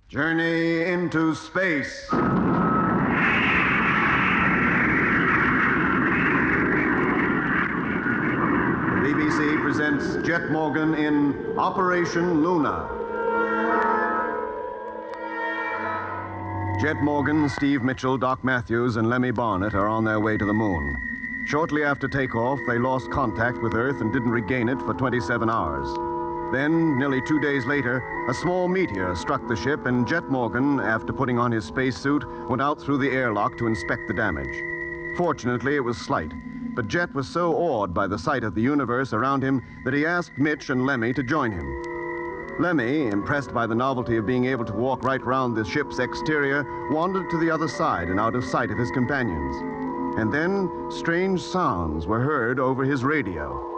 Journey into space. The BBC presents Jet Morgan in Operation Lunar. Jet Morgan, Steve Mitchell, Doc Matthews, and Lemmy Barnett are on their way to the moon. Shortly after takeoff, they lost contact with Earth and didn't regain it for 27 hours. Then, nearly 2 days later, a small meteor struck the ship, and Jet Morgan, after putting on his spacesuit, went out through the airlock to inspect the damage. Fortunately, it was slight, but Jet was so awed by the sight of the universe around him that he asked Mitch and Lemmy to join him. Lemmy, impressed by the novelty of being able to walk right round the ship's exterior, wandered to the other side and out of sight of his companions. And then, strange sounds were heard over his radio.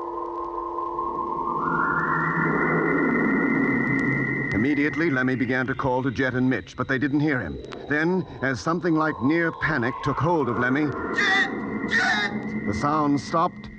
Immediately, Lemmy began to call to Jet and Mitch, but they didn't hear him. Then, as something like near panic took hold of Lemmy, Jet! Jet! the sound stopped,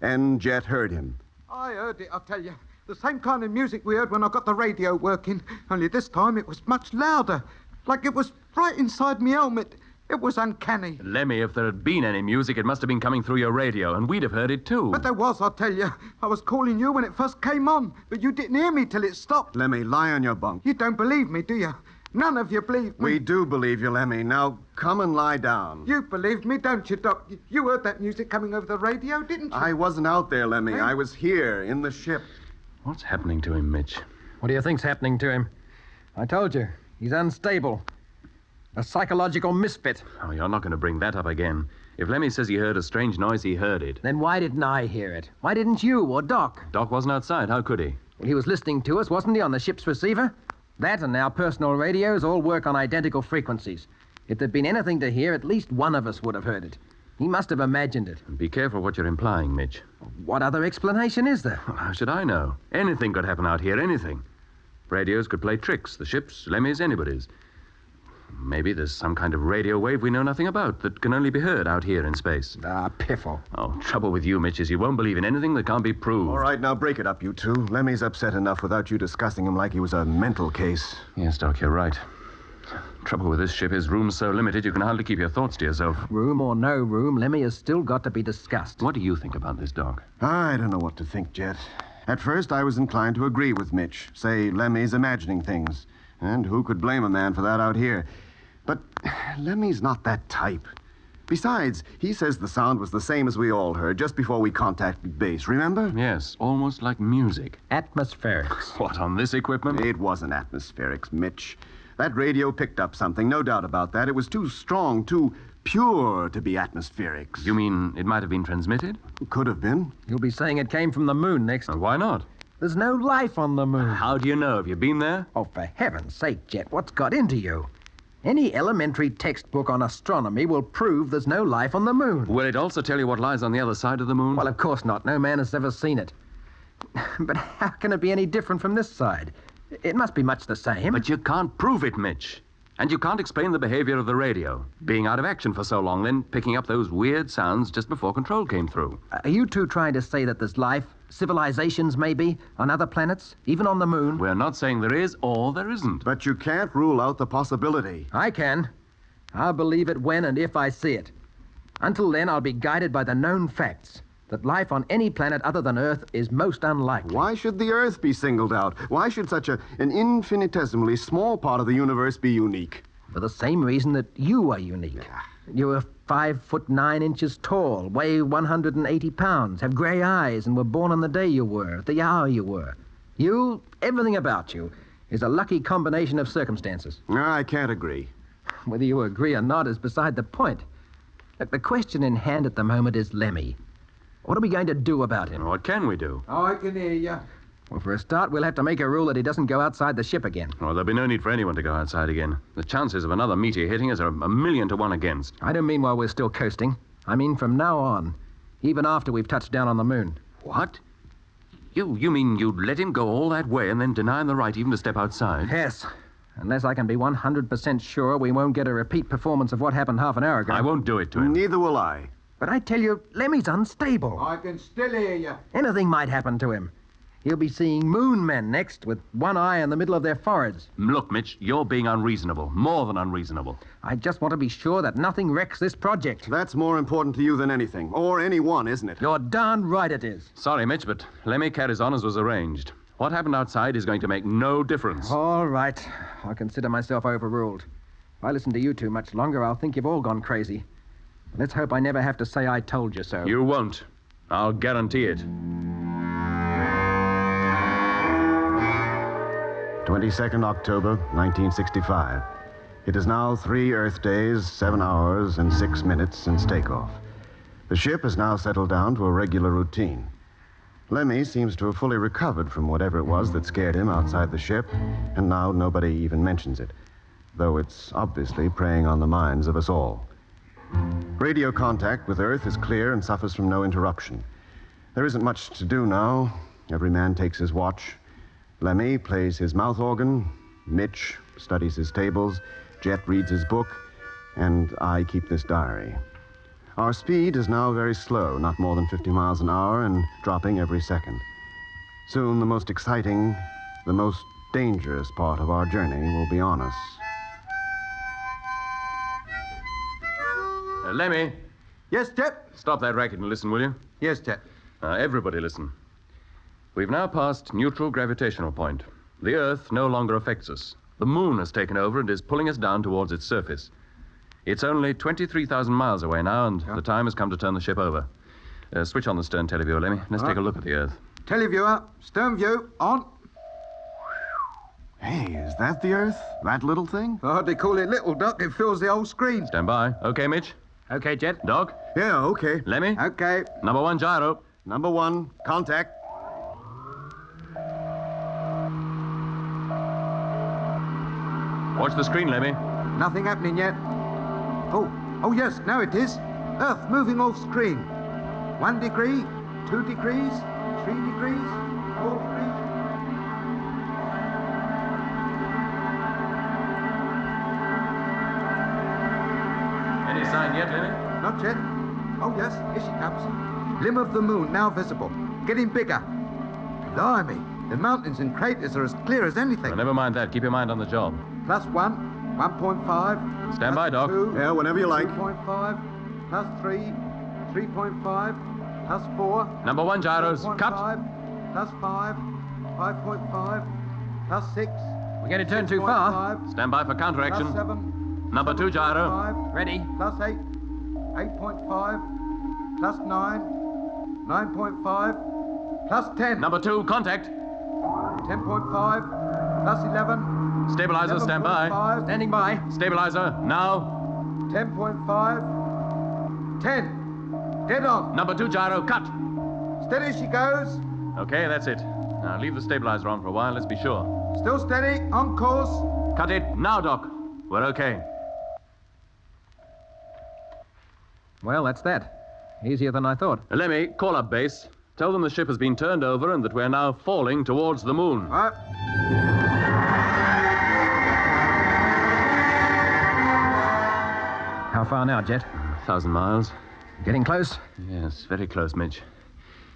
and Jet heard him. I heard it, I tell you. The same kind of music we heard when I got the radio working, only this time it was much louder, like it was right inside me helmet. It was uncanny. Lemmy, if there had been any music, it must have been coming through your radio, and we'd have heard it too. But there was, I tell you. I was calling you when it first came on, but you didn't hear me till it stopped. Lemmy, lie on your bunk. You don't believe me, do you? None of you believe me. We do believe you, Lemmy. Now, come and lie down. You believe me, don't you, Doc? You heard that music coming over the radio, didn't you? I wasn't out there, Lemmy. Hey? I was here, in the ship. What's happening to him, Mitch? What do you think's happening to him? I told you, he's unstable. A psychological misfit. Oh, you're not going to bring that up again. If Lemmy says he heard a strange noise, he heard it. Then why didn't I hear it? Why didn't you or Doc? Doc wasn't outside. How could he? Well, he was listening to us, wasn't he, on the ship's receiver? That and our personal radios all work on identical frequencies. If there'd been anything to hear, at least one of us would have heard it. He must have imagined it. Be careful what you're implying, Mitch. What other explanation is there? Well, how should I know? Anything could happen out here, anything. Radios could play tricks. The ship's, Lemmy's, anybody's. Maybe there's some kind of radio wave we know nothing about that can only be heard out here in space. Ah, piffle. Oh, trouble with you, Mitch, is you won't believe in anything that can't be proved. All right, now break it up, you two. Lemmy's upset enough without you discussing him like he was a mental case. Yes, Doc, you're right. Trouble with this ship is room's so limited you can hardly keep your thoughts to yourself. Room or no room, Lemmy has still got to be discussed. What do you think about this, Doc? I don't know what to think, Jet. At first, I was inclined to agree with Mitch. Say, Lemmy's imagining things. And who could blame a man for that out here? But Lemmy's not that type. Besides, he says the sound was the same as we all heard just before we contacted base, remember? Yes, almost like music. Atmospherics. What, on this equipment? It wasn't atmospherics, Mitch. That radio picked up something, no doubt about that. It was too strong, too pure to be atmospherics. You mean it might have been transmitted? Could have been. You'll be saying it came from the moon next. Why not? There's no life on the moon. How do you know? Have you been there? Oh, for heaven's sake, Jet, what's got into you? Any elementary textbook on astronomy will prove there's no life on the moon. Will it also tell you what lies on the other side of the moon? Well, of course not. No man has ever seen it. But how can it be any different from this side? It must be much the same. But you can't prove it, Mitch. And you can't explain the behavior of the radio. Being out of action for so long, then picking up those weird sounds just before control came through. Are you two trying to say that there's life, civilizations maybe, on other planets, even on the moon? We're not saying there is or there isn't. But you can't rule out the possibility. I can. I'll believe it when and if I see it. Until then, I'll be guided by the known facts. That life on any planet other than Earth is most unlikely. Why should the Earth be singled out? Why should such an infinitesimally small part of the universe be unique? For the same reason that you are unique. You are 5'9" tall, weigh 180 pounds, have gray eyes, and were born on the day you were, at the hour you were. You, everything about you, is a lucky combination of circumstances. I can't agree. Whether you agree or not is beside the point. Look, the question in hand at the moment is Lemmy. What are we going to do about him? What can we do? Oh, I can hear you. Well, for a start, we'll have to make a rule that he doesn't go outside the ship again. Well, there'll be no need for anyone to go outside again. The chances of another meteor hitting us are 1,000,000 to 1 against. I don't mean while we're still coasting. I mean from now on, even after we've touched down on the moon. What? You mean you'd let him go all that way and then deny him the right even to step outside? Yes, unless I can be 100% sure we won't get a repeat performance of what happened half an hour ago. I won't do it to him. Neither will I. But I tell you, Lemmy's unstable. I can still hear you. Anything might happen to him. He'll be seeing moon men next with one eye in the middle of their foreheads. Look, Mitch, you're being unreasonable. More than unreasonable. I just want to be sure that nothing wrecks this project. That's more important to you than anything. Or anyone, isn't it? You're darn right it is. Sorry, Mitch, but Lemmy carries on as was arranged. What happened outside is going to make no difference. All right. I'll consider myself overruled. If I listen to you two much longer, I'll think you've all gone crazy. Let's hope I never have to say I told you so. You won't. I'll guarantee it. 22nd October, 1965. It is now 3 Earth days, 7 hours, and 6 minutes since takeoff. The ship has now settled down to a regular routine. Lemmy seems to have fully recovered from whatever it was that scared him outside the ship, and now nobody even mentions it, though it's obviously preying on the minds of us all. Radio contact with Earth is clear and suffers from no interruption. There isn't much to do now. Every man takes his watch. Lemmy plays his mouth organ, Mitch studies his tables, Jet reads his book, and I keep this diary. Our speed is now very slow, not more than 50 miles an hour, and dropping every second. Soon the most exciting, the most dangerous part of our journey will be on us. Lemmy, Yes, Jet? stop that racket and listen, will you? Yes, Jet. Everybody listen. We've now passed neutral gravitational point. The Earth no longer affects us. The moon has taken over and is pulling us down towards its surface. It's only 23,000 miles away now, and the time has come to turn the ship over. Switch on the stern televiewer, Lemmy. Let's take a look at the Earth. Televiewer, stern view, on. Hey, is that the Earth? That little thing? Oh, they call it little, Doc. It fills the whole screen. Stand by. Okay, Mitch? Okay, Jet. Doc? Yeah, okay. Lemmy? Okay. Number 1 gyro. Number 1, contact. Watch the screen, Lemmy. Nothing happening yet. Oh, yes, now it is. Earth moving off screen. 1 degree, 2 degrees, 3 degrees, 4 degrees. Any sign yet, Lemmy? Not yet. Oh, yes, here she comes. Limb of the moon now visible. Getting bigger. Blimey, the mountains and craters are as clear as anything. Well, never mind that. Keep your mind on the job. +1, 1.5. Stand by, Doc. 2, Yeah, whenever you like. 2.5, +3, 3.5, +4. Number 1 gyros. Cut. +5, +5, 5.5, +6. We're going to turn too far. Stand by for counteraction. +7. Number 2 gyro. 5, Ready. +8, 8.5, +9, 9.5, +10. Number 2, contact. 10.5, +11. Stabilizer, stand by. 11.5, Standing by. Stabilizer, now. 10.5, 10. Dead on. Number 2 gyro, cut. Steady she goes. Okay, that's it. Now leave the stabilizer on for a while, let's be sure. Still steady, on course. Cut it now, Doc. We're okay. Well, that's that. Easier than I thought. Lemmy, call up base. Tell them the ship has been turned over and that we're now falling towards the moon. How far now, Jet? 1,000 miles. Getting close? Yes, very close, Mitch.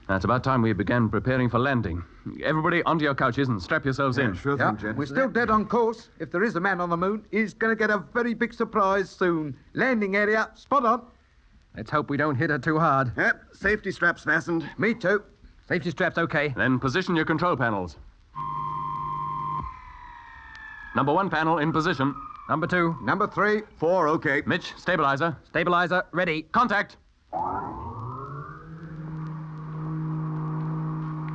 Now, it's about time we began preparing for landing. Everybody onto your couches and strap yourselves in. Sure Yeah, thing, Jet. we're still dead on course. If there is a man on the moon, he's going to get a very big surprise soon. Landing area, spot on. Let's hope we don't hit her too hard. Yep, safety straps fastened. Me too. Safety straps okay. Then position your control panels. Number 1 panel in position. Number 2. Number 3. 4, okay. Mitch, stabilizer. Stabilizer ready. Contact.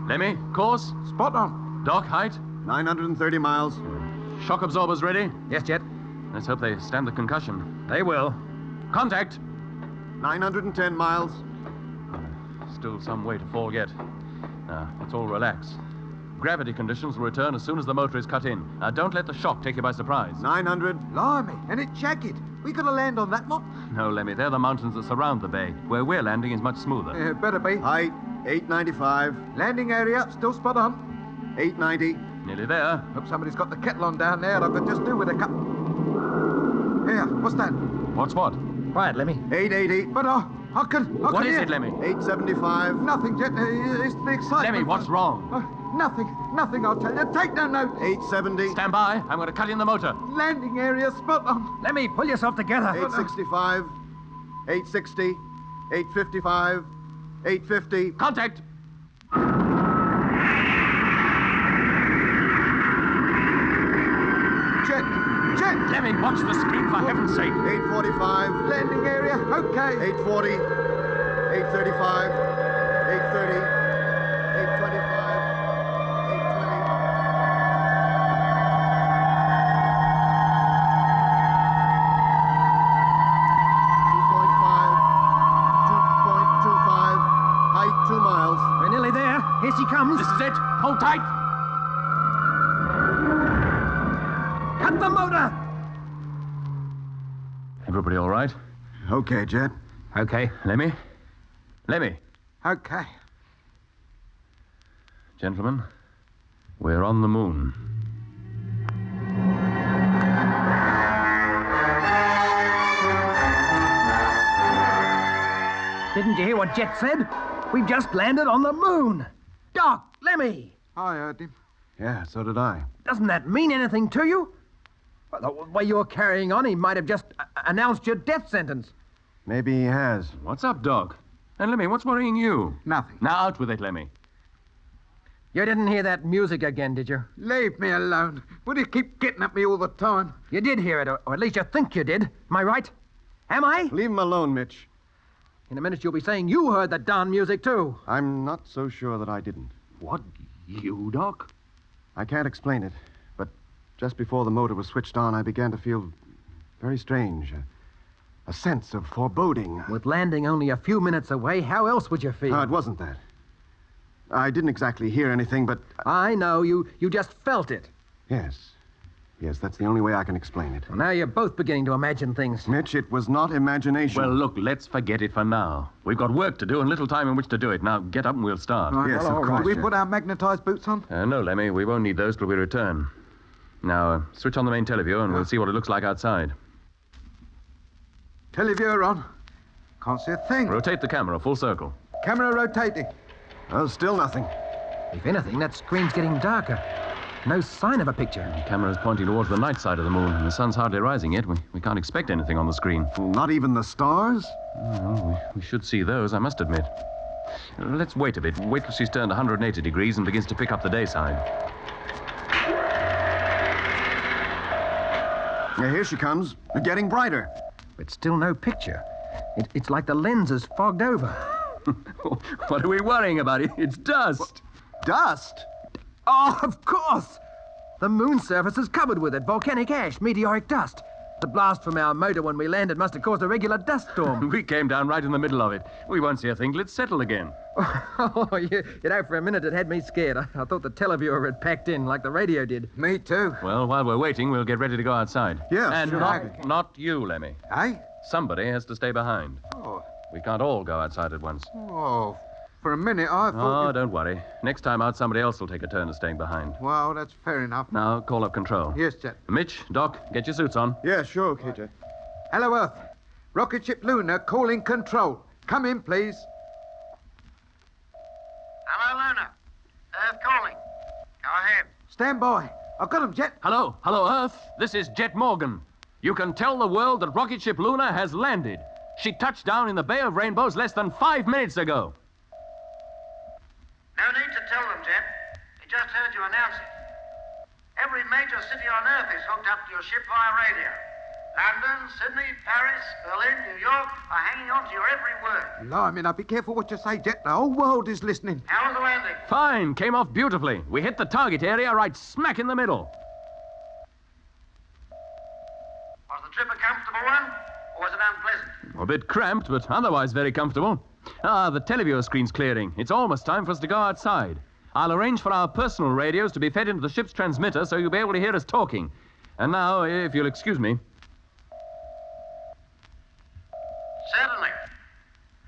Lemmy, course. Spot on. Doc, height. 930 miles. Shock absorbers ready. Yes, Jet. Let's hope they stand the concussion. They will. Contact. 910 miles. Still some way to fall yet. Now, let's all relax. Gravity conditions will return as soon as the motor is cut in. Now, don't let the shock take you by surprise. 900. Blimey, and it's jagged. We got to land on that lot? No, Lemmy, they're the mountains that surround the bay. Where we're landing is much smoother. Better be. Height, 895. Landing area, still spot on. 890. Nearly there. Hope somebody's got the kettle on down there. I could just do with a cup. Here, what's that? What's what? Quiet, Lemmy. 880. But I can What is hear. it, Lemmy? 875. Nothing, Jet. It's the excitement. Lemmy, what's wrong? Nothing, I'll tell you. Take no note. 870. Stand by. I'm going to cut in the motor. Landing area spot on. Let me pull yourself together. 865. 860. 855. 850. Contact. Jet. Lemmy, watch the screen for heaven's sake. 845. Landing area, okay. 840. 835. 830. 825. 2.25. Height 2 miles. We're nearly there. Here she comes. This is it. Hold tight. Cut the motor. Everybody all right? Okay, Jet. Okay. Lemmy? Okay. Gentlemen, we're on the moon. Didn't you hear what Jet said? We've just landed on the moon. Doc, Lemmy. I heard him. Yeah, so did I. Doesn't that mean anything to you? Well, the way you're carrying on, he might have just announced your death sentence. Maybe he has. What's up, Doc? And Lemmy, what's worrying you? Nothing. Now out with it, Lemmy. You didn't hear that music again, did you? Leave me alone. Would you keep getting at me all the time? You did hear it, or at least you think you did. Am I right? Am I? Leave him alone, Mitch. In a minute you'll be saying you heard the darn music, too. I'm not so sure that I didn't. What? You, Doc? I can't explain it, but just before the motor was switched on, I began to feel very strange. A sense of foreboding. With landing only a few minutes away, how else would you feel? No, it wasn't that. I didn't exactly hear anything, but... I know, you just felt it. Yes. Yes, that's the only way I can explain it. Well, now you're both beginning to imagine things. Mitch, it was not imagination. Well, look, let's forget it for now. We've got work to do and little time in which to do it. Now, get up and we'll start. Right, Yes, well, of all course, right. We yeah. put our magnetized boots on? No, Lemmy, we won't need those till we return. Now, switch on the main teleview and we'll see what it looks like outside. Televiewer on. Can't see a thing. Rotate the camera full circle. Camera rotating. Oh, still nothing. If anything, that screen's getting darker. No sign of a picture. The camera's pointing towards the night side of the moon, and the sun's hardly rising yet. We can't expect anything on the screen. Not even the stars? Oh, we should see those, I must admit. Let's wait a bit. Wait till she's turned 180 degrees and begins to pick up the day side. Yeah, here she comes. Getting brighter. But still no picture. It's like the lens is fogged over. What are we worrying about? It's dust. Dust? Oh, of course! The moon's surface is covered with it. Volcanic ash, meteoric dust. The blast from our motor when we landed must have caused a regular dust storm. We came down right in the middle of it. We won't see a thing till it's settled again. Oh, you know, for a minute it had me scared. I thought the televiewer had packed in like the radio did. Me too. Well, while we're waiting, we'll get ready to go outside. Yes, And sure. not you, Lemmy. Eh? Somebody has to stay behind. Oh. We can't all go outside at once. Oh. For a minute, I thought... Oh, you- don't worry. Next time out, somebody else will take a turn of staying behind. Well, that's fair enough. Now, call up control. Yes, Jet. Mitch, Doc, get your suits on. Yeah, sure, okay, Jet. Hello, Earth. Rocket ship Lunar calling control. Come in, please. Hello, Lunar. Earth calling. Go ahead. Stand by. I've got him, Jet. Hello, Earth. This is Jet Morgan. You can tell the world that rocket ship Lunar has landed. She touched down in the Bay of Rainbows less than 5 minutes ago. No need to tell them, Jet. They just heard you announce it. Every major city on Earth is hooked up to your ship via radio. London, Sydney, Paris, Berlin, New York are hanging on to your every word. Blimey, now be careful what you say, Jet. The whole world is listening. How was the landing? Fine, came off beautifully. We hit the target area right smack in the middle. Was the trip a comfortable one, or was it unpleasant? A bit cramped, but otherwise very comfortable. The televiewer screen's clearing. It's almost time for us to go outside. I'll arrange for our personal radios to be fed into the ship's transmitter so you'll be able to hear us talking. And now, if you'll excuse me. Certainly.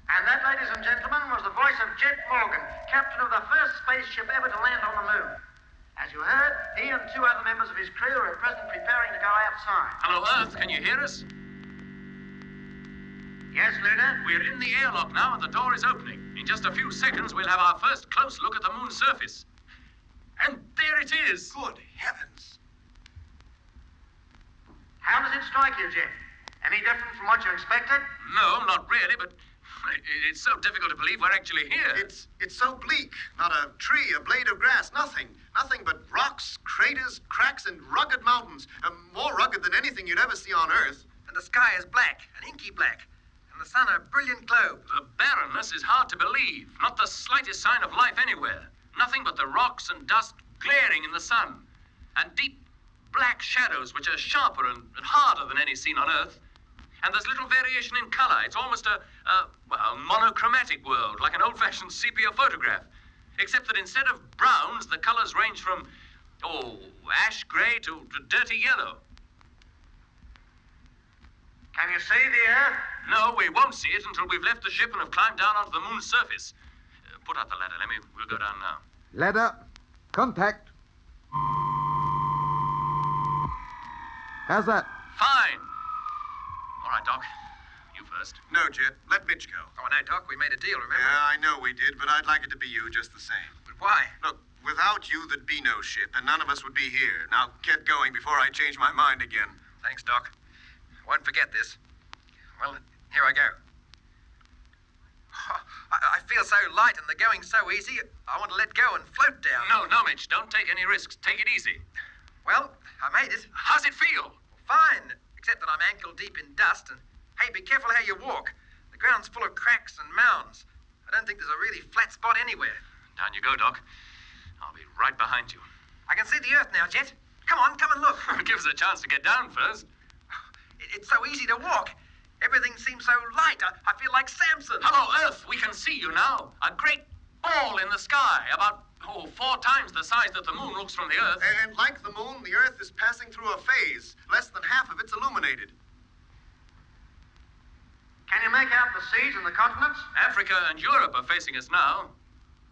And that, ladies and gentlemen, was the voice of Jet Morgan, captain of the first spaceship ever to land on the moon. As you heard, he and 2 other members of his crew are at present preparing to go outside. Hello, Earth. Can you hear us? Yes, Lunar? We're in the airlock now and the door is opening. In just a few seconds, we'll have our first close look at the moon's surface. And there it is. Good heavens. How does it strike you, Jeff? Any different from what you expected? No, not really, but it's so difficult to believe we're actually here. It's so bleak. Not a tree, a blade of grass, nothing. Nothing but rocks, craters, cracks, and rugged mountains. More rugged than anything you'd ever see on Earth. And the sky is black, an inky black, and the sun a brilliant globe. The barrenness is hard to believe. Not the slightest sign of life anywhere. Nothing but the rocks and dust glaring in the sun. And deep black shadows which are sharper and harder than any seen on Earth. And there's little variation in color. It's almost a monochromatic world, like an old-fashioned sepia photograph. Except that instead of browns, the colors range from, ash gray to dirty yellow. Can you see the Earth? No, we won't see it until we've left the ship and have climbed down onto the moon's surface. Put out the ladder, we'll go down now. Ladder. Contact. How's that? Fine. All right, Doc. You first. No, Jet. Let Mitch go. Oh, no, Doc, we made a deal, remember? Yeah, I know we did, but I'd like it to be you just the same. But why? Look, without you, there'd be no ship, and none of us would be here. Now, get going before I change my mind again. Thanks, Doc. Won't forget this. Well, here I go. Oh, I feel so light and the going's so easy, I want to let go and float down. No, Mitch. Don't take any risks. Take it easy. Well, I made it. How's it feel? Fine, except that I'm ankle deep in dust, and hey, be careful how you walk. The ground's full of cracks and mounds. I don't think there's a really flat spot anywhere. Down you go, Doc. I'll be right behind you. I can see the Earth now, Jet. Come on, come and look. Give us a chance to get down first. It's so easy to walk. Everything seems so light. I feel like Samson. Hello, Earth. We can see you now. A great ball in the sky, about 4 times the size that the moon looks from the Earth. And like the moon, the Earth is passing through a phase. Less than half of it's illuminated. Can you make out the seas and the continents? Africa and Europe are facing us now.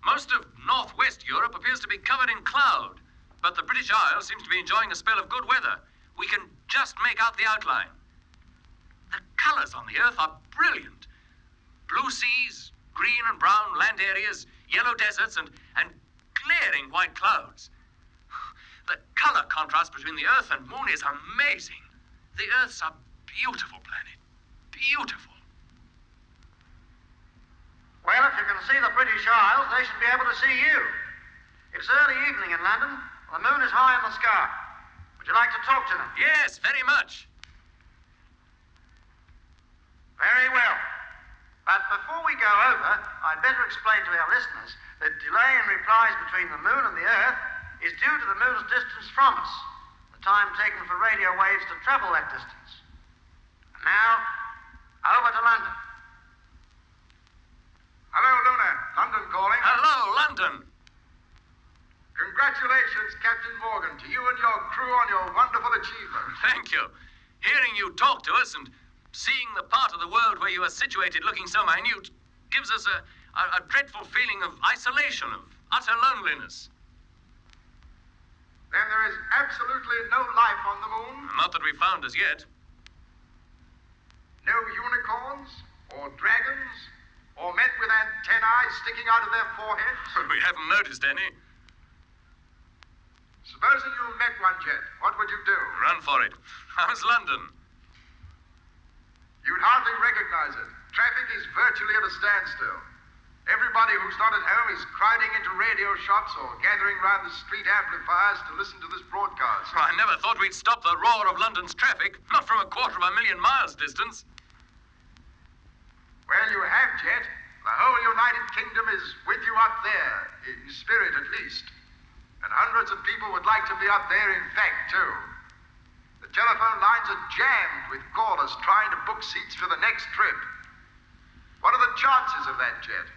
Most of northwest Europe appears to be covered in cloud, but the British Isles seems to be enjoying a spell of good weather. We can just make out the outline. The colors on the Earth are brilliant. Blue seas, green and brown land areas, yellow deserts, and glaring white clouds. The color contrast between the Earth and Moon is amazing. The Earth's a beautiful planet. Beautiful. Well, if you can see the British Isles, they should be able to see you. It's early evening in London. The moon is high in the sky. Would you like to talk to them? Yes, very much. Very well. But before we go over, I'd better explain to our listeners that delay in replies between the moon and the Earth is due to the moon's distance from us, the time taken for radio waves to travel that distance. And now, over to London. Hello, Lunar. London calling. Hello, London. Congratulations, Captain Morgan, to you and your crew on your wonderful achievement. Thank you. Hearing you talk to us and seeing the part of the world where you are situated looking so minute gives us a dreadful feeling of isolation, of utter loneliness. Then there is absolutely no life on the moon? Not that we've found as yet. No unicorns or dragons or men with antennae sticking out of their foreheads? We haven't noticed any. Supposing you met one, Jet, what would you do? Run for it. How's London? You'd hardly recognize it. Traffic is virtually at a standstill. Everybody who's not at home is crowding into radio shops or gathering round the street amplifiers to listen to this broadcast. I never thought we'd stop the roar of London's traffic, not from 250,000 miles distance. Well, you have, Jet. The whole United Kingdom is with you up there, in spirit at least. And hundreds of people would like to be up there in fact, too. The telephone lines are jammed with callers trying to book seats for the next trip. What are the chances of that, Jet?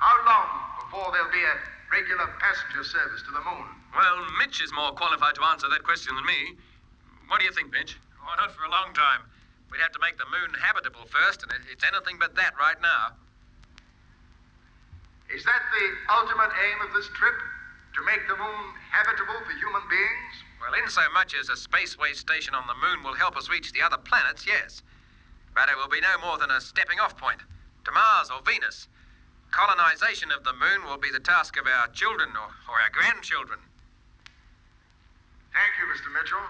How long before there'll be a regular passenger service to the moon? Well, Mitch is more qualified to answer that question than me. What do you think, Mitch? Oh, not for a long time. We'd have to make the moon habitable first, and it's anything but that right now. Is that the ultimate aim of this trip? To make the moon habitable for human beings? Well, in so much as a spaceway station on the moon will help us reach the other planets, yes. But it will be no more than a stepping-off point to Mars or Venus. Colonization of the moon will be the task of our children or our grandchildren. Thank you, Mr. Mitchell.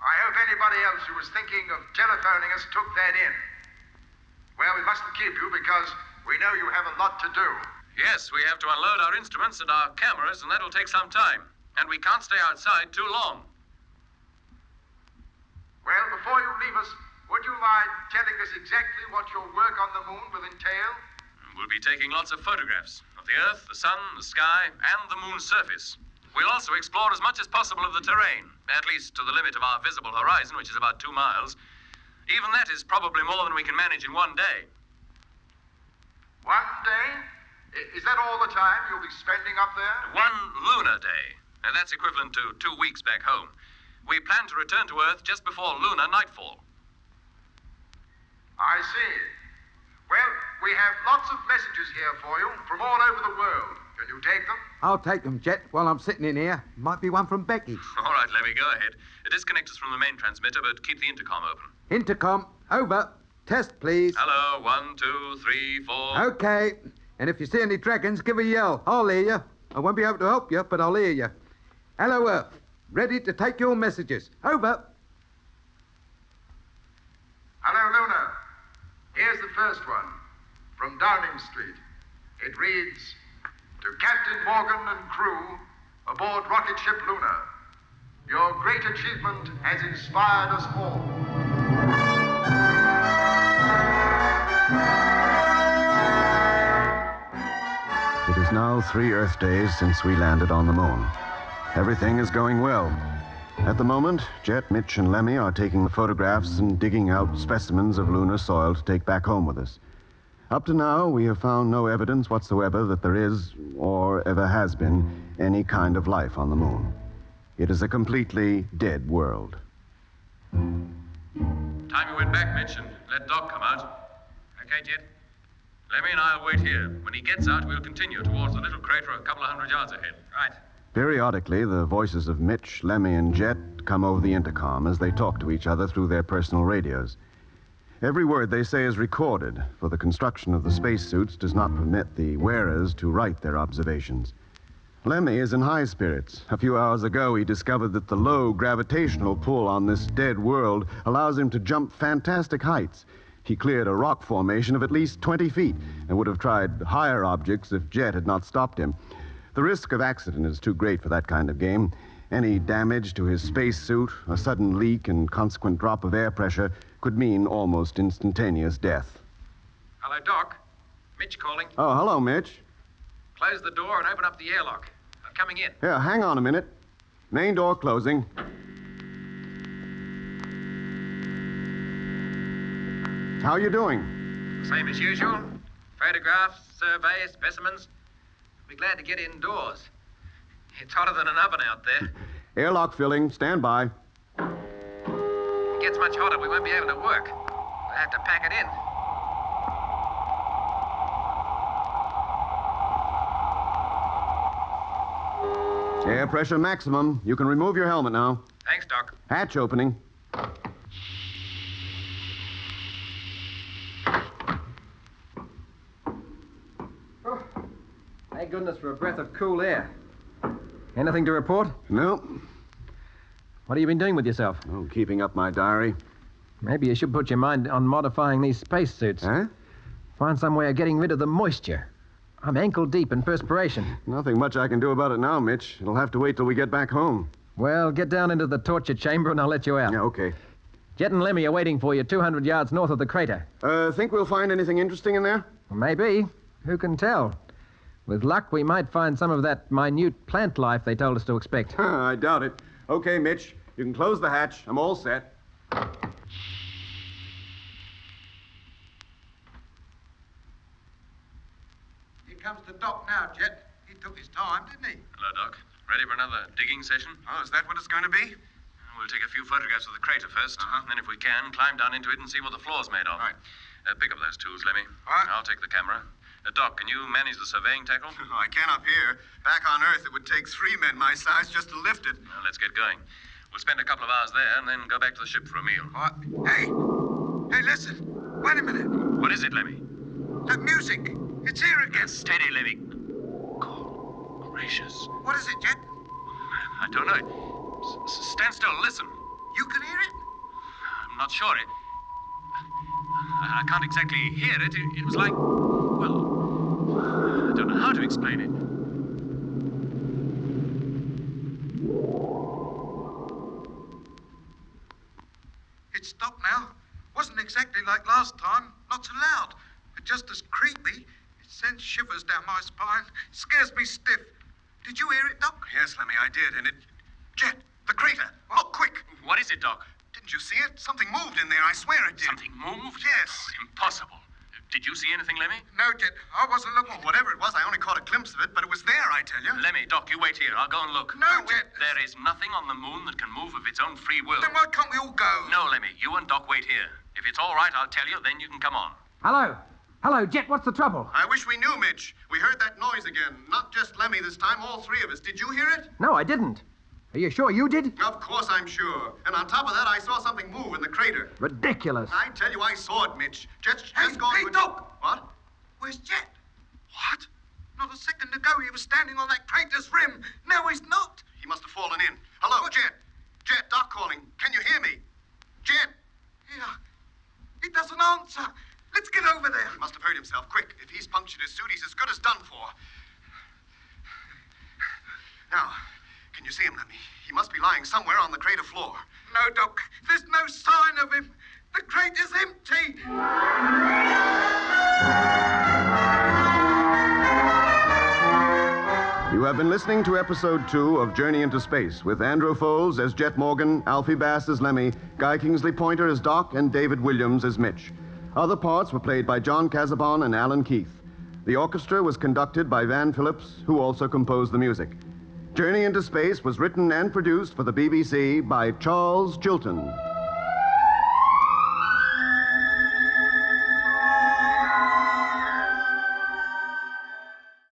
I hope anybody else who was thinking of telephoning us took that in. Well, we mustn't keep you because we know you have a lot to do. Yes, we have to unload our instruments and our cameras, and that'll take some time. And we can't stay outside too long. Well, before you leave us, would you mind telling us exactly what your work on the moon will entail? We'll be taking lots of photographs of the Earth, the Sun, the sky, and the moon's surface. We'll also explore as much as possible of the terrain, at least to the limit of our visible horizon, which is about 2 miles. Even that is probably more than we can manage in one day. 1 day? Is that all the time you'll be spending up there? 1 lunar day. And that's equivalent to 2 weeks back home. We plan to return to Earth just before lunar nightfall. I see. Well, we have lots of messages here for you from all over the world. Can you take them? I'll take them, Jet, while I'm sitting in here. Might be one from Becky. All right, Lemmy, go ahead. Disconnect us from the main transmitter, but keep the intercom open. Intercom, over. Test, please. Hello, 1, 2, 3, 4. Okay. And if you see any dragons, give a yell. I'll hear you. I won't be able to help you, but I'll hear you. Hello, Earth. Ready to take your messages. Over. Hello, Lunar. Here's the first one from Downing Street. It reads, "To Captain Morgan and crew aboard rocket ship Lunar, your great achievement has inspired us all." It is now 3 Earth days since we landed on the moon. Everything is going well. At the moment, Jet, Mitch, and Lemmy are taking the photographs and digging out specimens of lunar soil to take back home with us. Up to now, we have found no evidence whatsoever that there is, or ever has been, any kind of life on the moon. It is a completely dead world. Time you went back, Mitch, and let Doc come out. Okay, Jet? Lemmy and I'll wait here. When he gets out, we'll continue towards the little crater a couple of 100 yards ahead. Right. Periodically, the voices of Mitch, Lemmy, and Jet come over the intercom as they talk to each other through their personal radios. Every word they say is recorded, for the construction of the spacesuits does not permit the wearers to write their observations. Lemmy is in high spirits. A few hours ago, he discovered that the low gravitational pull on this dead world allows him to jump fantastic heights. He cleared a rock formation of at least 20 feet and would have tried higher objects if Jet had not stopped him. The risk of accident is too great for that kind of game. Any damage to his spacesuit, a sudden leak and consequent drop of air pressure could mean almost instantaneous death. Hello, Doc. Mitch calling. Oh, hello, Mitch. Close the door and open up the airlock. I'm coming in. Here, hang on a minute. Main door closing. How you doing? Same as usual. Photographs, surveys, specimens. Be glad to get indoors. It's hotter than an oven out there. Airlock filling. Stand by. If it gets much hotter, we won't be able to work. We'll have to pack it in. Air pressure maximum. You can remove your helmet now. Thanks, Doc. Hatch opening. Thank goodness for a breath of cool air. Anything to report? No. What have you been doing with yourself? Oh, keeping up my diary. Maybe you should put your mind on modifying these spacesuits. Huh? Find some way of getting rid of the moisture. I'm ankle deep in perspiration. Nothing much I can do about it now, Mitch. It'll have to wait till we get back home. Well, get down into the torture chamber and I'll let you out. Yeah, okay. Jet and Lemmy are waiting for you 200 yards north of the crater. Think we'll find anything interesting in there? Well, maybe. Who can tell? With luck, we might find some of that minute plant life they told us to expect. I doubt it. Okay, Mitch. You can close the hatch. I'm all set. Here comes the doc now, Jet. He took his time, didn't he? Hello, Doc. Ready for another digging session? Oh, is that what it's going to be? We'll take a few photographs of the crater first. Then, if we can, climb down into it and see what the floor's made of. Right. Pick up those tools, Lemmy. What? I'll take the camera. Doc, can you manage the surveying tackle? I can up here. Back on Earth, it would take 3 men my size just to lift it. Well, let's get going. We'll spend a couple of hours there and then go back to the ship for a meal. What? Hey! Hey, listen. Wait a minute. What is it, Lemmy? That music. It's here again. Steady, Lemmy. Good gracious. What is it, Jet? I don't know. Stand still, listen. You can hear it? I'm not sure. I can't exactly hear it. It was like, well, I don't know how to explain it. It stopped now. Wasn't exactly like last time. Not so loud, but just as creepy. It sends shivers down my spine. Scares me stiff. Did you hear it, Doc? Yes, Lemmy, I did, and it... Jet, the crater! Look, quick! What is it, Doc? Didn't you see it? Something moved in there, I swear it did. Something moved? Yes. Impossible. Did you see anything, Lemmy? No, Jet. I wasn't looking. Well, whatever it was, I only caught a glimpse of it, but it was there, I tell you. Lemmy, Doc, you wait here. I'll go and look. No, Jet. There is nothing on the moon that can move of its own free will. Then why can't we all go? No, Lemmy, you and Doc wait here. If it's all right, I'll tell you, then you can come on. Hello? Hello, Jet, what's the trouble? I wish we knew, Mitch. We heard that noise again. Not just Lemmy this time, all three of us. Did you hear it? No, I didn't. Are you sure you did? Of course I'm sure. And on top of that, I saw something move in the crater. Ridiculous. I tell you, I saw it, Mitch. Just Hey, go... Doc! What? Where's Jet? What? Not a second ago he was standing on that crater's rim. Now he's not. He must have fallen in. Hello, Jet. Jet, Doc calling. Can you hear me? Jet! Yeah. He doesn't answer. Let's get over there. He must have hurt himself. Quick. If he's punctured his suit, he's as good as done for. Now, can you see him, Lemmy? He must be lying somewhere on the crater floor. No, Doc. There's no sign of him. The crater's empty. You have been listening to episode 2 of Journey into Space with Andrew Foles as Jet Morgan, Alfie Bass as Lemmy, Guy Kingsley Pointer as Doc, and David Williams as Mitch. Other parts were played by John Casabon and Alan Keith. The orchestra was conducted by Van Phillips, who also composed the music. Journey into Space was written and produced for the BBC by Charles Chilton.